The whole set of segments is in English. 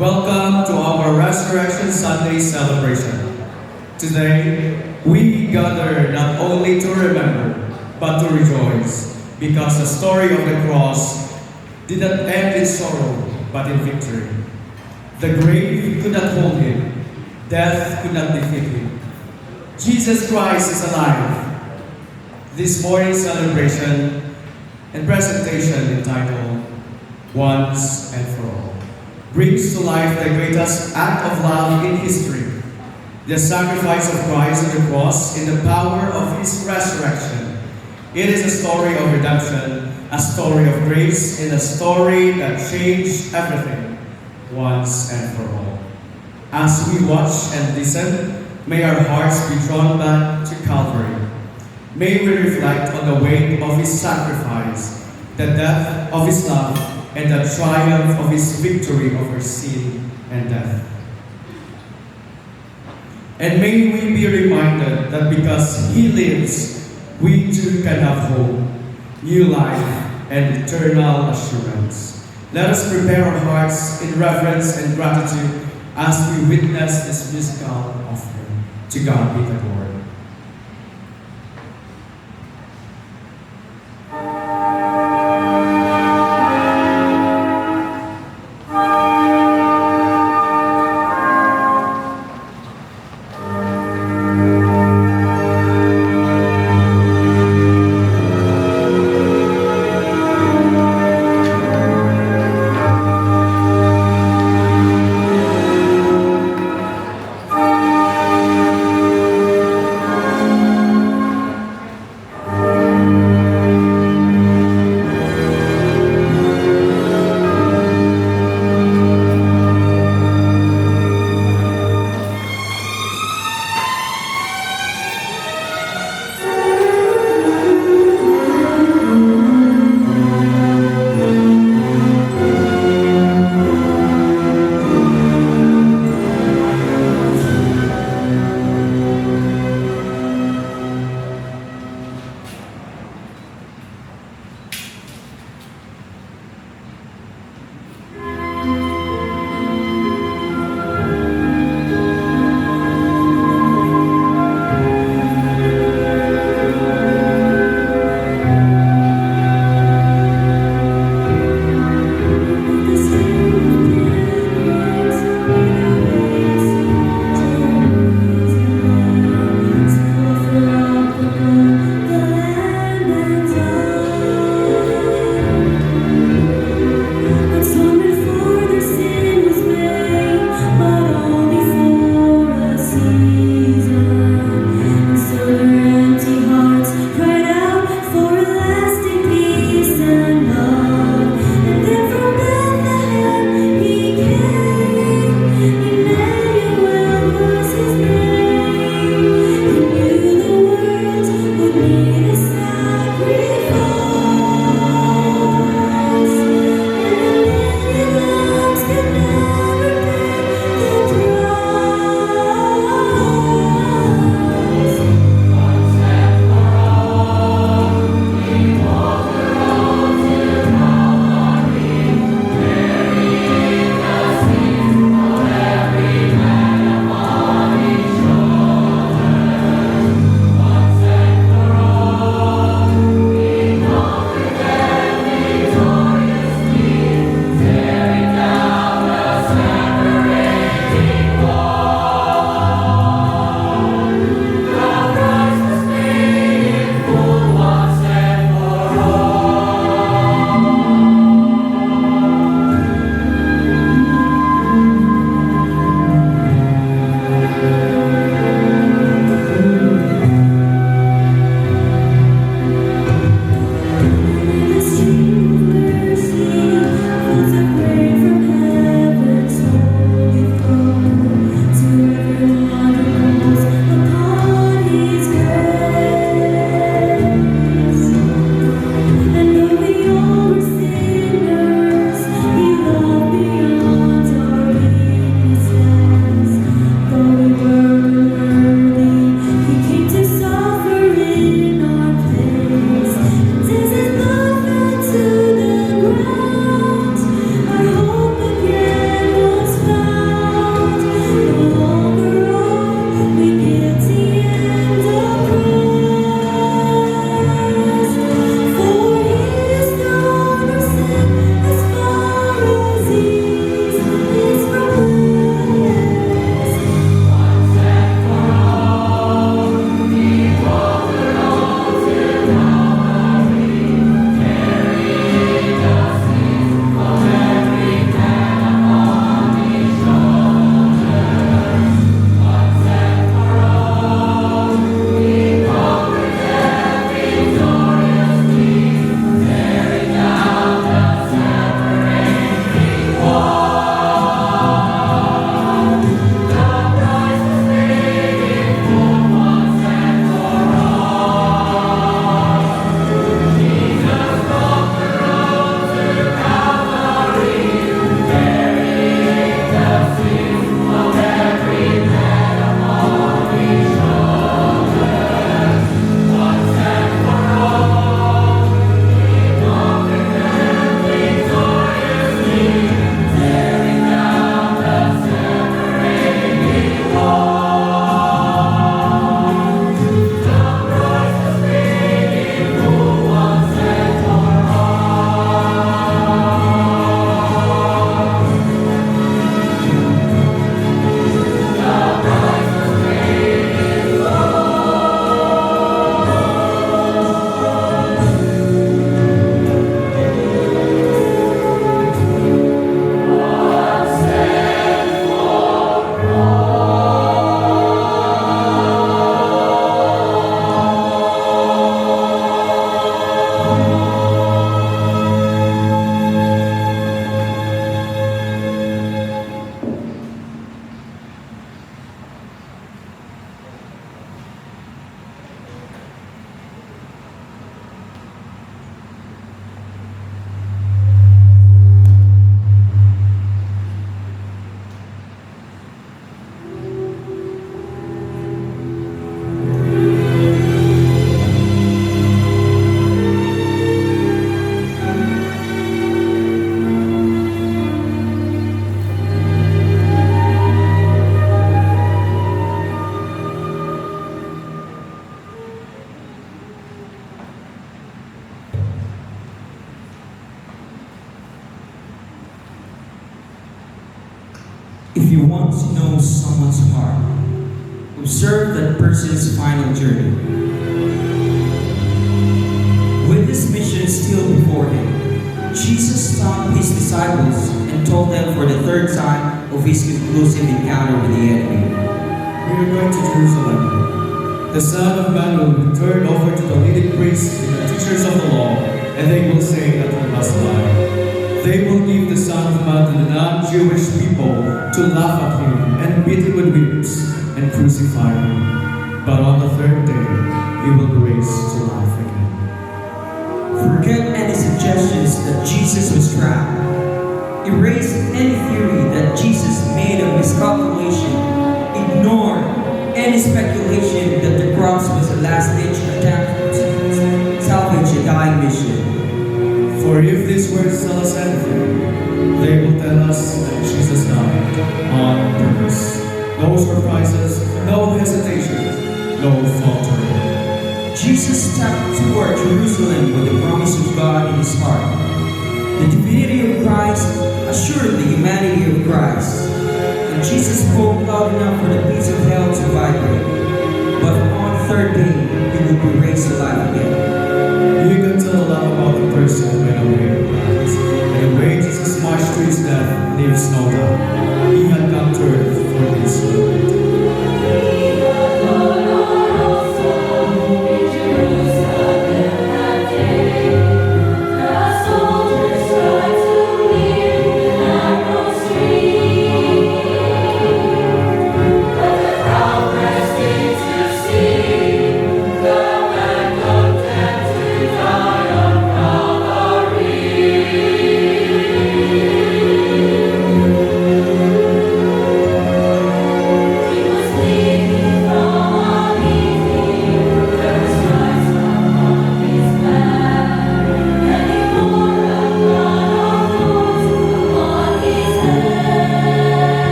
Welcome to our Resurrection Sunday celebration. Today, we gather not only to remember, but to rejoice, because the story of the cross did not end in sorrow, but in victory. The grave could not hold him, death could not defeat him. Jesus Christ is alive. This morning's celebration and presentation entitled Once and for All brings to life the greatest act of love in history, the sacrifice of Christ on the cross in the power of His resurrection. It is a story of redemption, a story of grace, and a story that changed everything once and for all. As we watch and listen, may our hearts be drawn back to Calvary. May we reflect on the weight of His sacrifice, the depth of His love, and the triumph of His victory over sin and death. And may we be reminded that because He lives, we too can have hope, new life, and eternal assurance. Let us prepare our hearts in reverence and gratitude as we witness this musical offering. To God be the glory. If you want to know someone's heart, observe that person's final journey. With his mission still before him, Jesus stopped his disciples and told them for the third time of his conclusive encounter with the enemy. We are going to Jerusalem. The Son of Man will be turned over to the leading priests and the teachers of the law, and they will say that he must die. They will give the Son of Man to the non-Jewish people to laugh at him and beat him with whips and crucify him. But on the third day, he will be raised to life again. Forget any suggestions that Jesus was trapped. Erase any theory that Jesus made a miscalculation. Ignore any speculation that the cross was a last-ditch attempt to salvage a dying mission. For if these words tell us anything, they will tell us that Jesus died on purpose. No surprises, no hesitation, no faltering. Jesus stepped toward Jerusalem with the promise of God in his heart. The divinity of Christ assured the humanity of Christ. And Jesus spoke loud enough for the peace of hell to vibrate. But on the third day, he will be raised alive again. You can tell a lot about the person who went away with Christ. And the way Jesus marched to his death leaves no doubt. He had come to earth for this moment.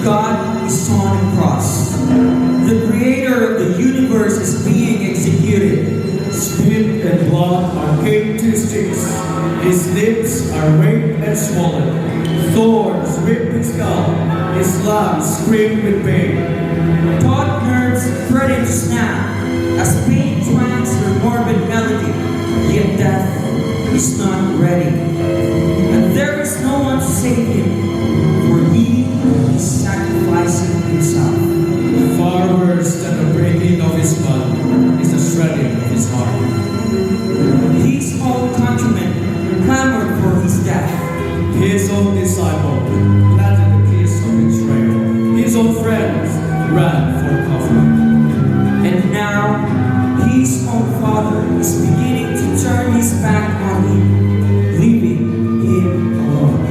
God is on a cross. The creator of the universe is being executed. Spit and blood are caked to his cheeks. His lips are raked and swollen. Thorns rip his skull. His lungs scream with pain. Taut nerves threaten to snap as pain twangs her morbid melody. Yet death is not ready. And there is no one to save him, for he is sacrificing himself. Far worse than the breaking of his body is the shredding of his heart. His own countrymen clamored for his death. His own disciple planted the kiss of betrayal. His own friends ran for comfort. And now his own father is beginning to turn his back on him, leaving him alone.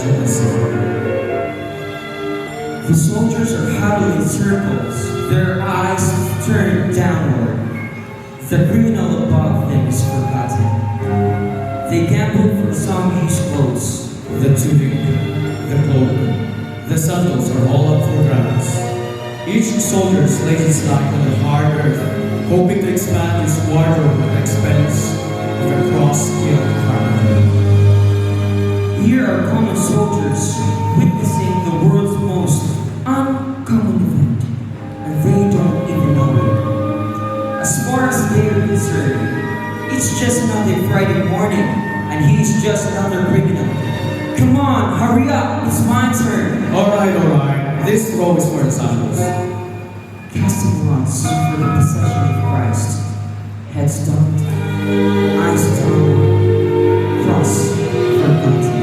you can see. The soldiers are huddled in circles, their eyes turned downward. The criminal above them is forgotten. They gambled for some used clothes. The tunic, the cloak, the sandals are all up for grabs. Each soldier lays his life on the hard earth, hoping to expand his wardrobe at the expense of a cross-skilled carpenter. Here are common soldiers witnessing the world's most uncommon event, and they don't even know it. As far as they're concerned, it's just another Friday morning, and he's just another criminal. Come on, hurry up, it's my turn. Alright. This row is for the sandals. Casting lots for the possession of Christ. Heads down, eyes down, cross forgotten.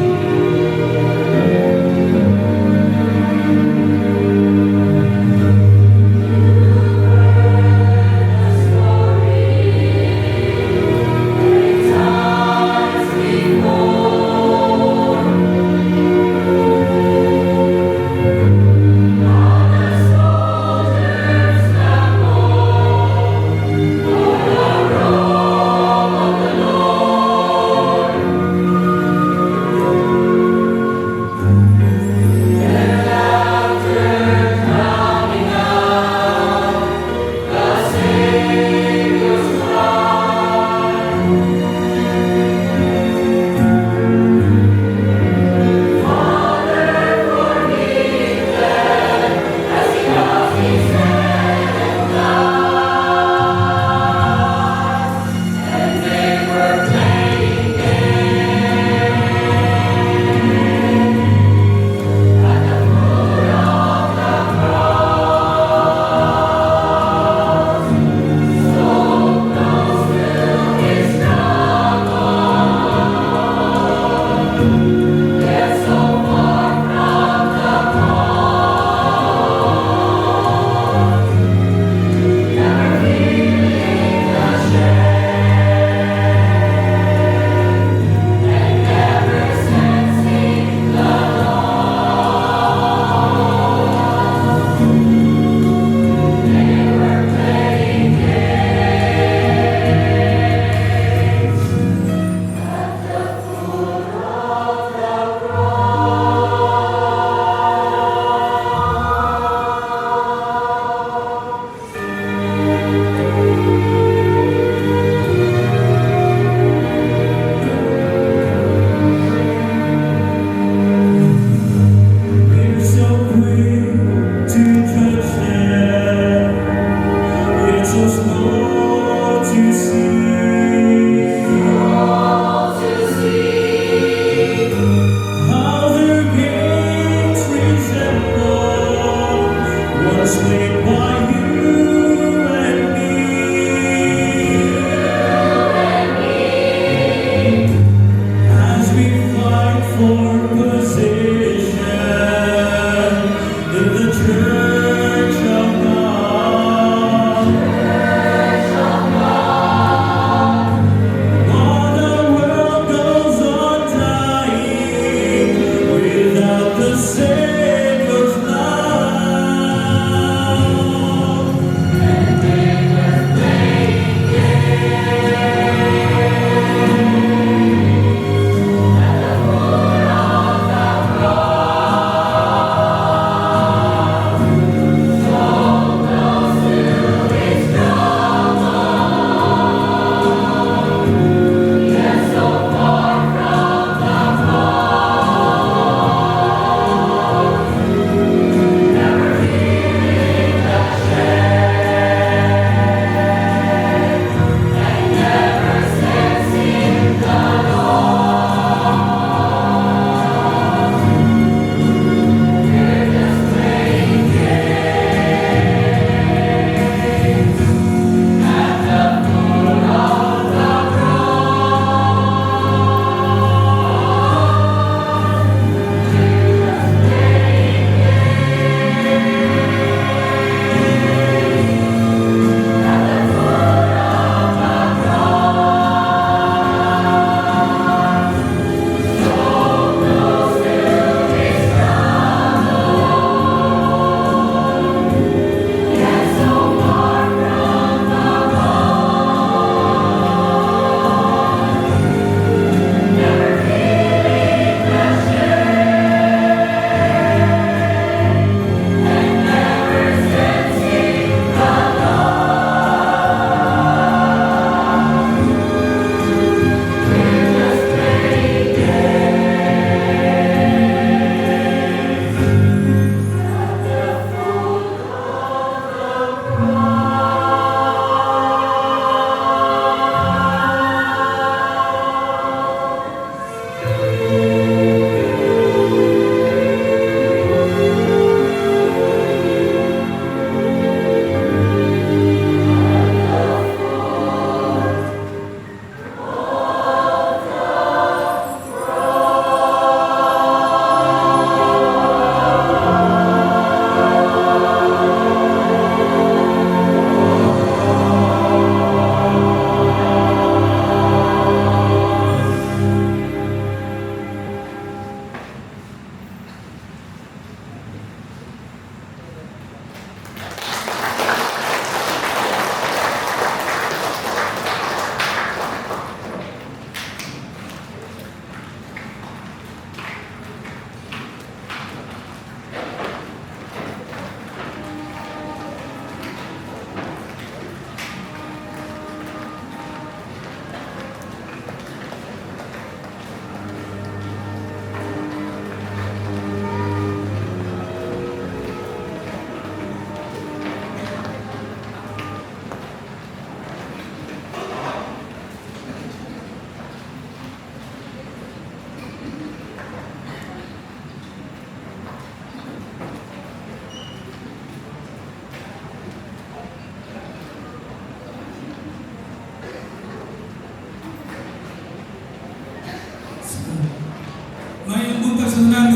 personal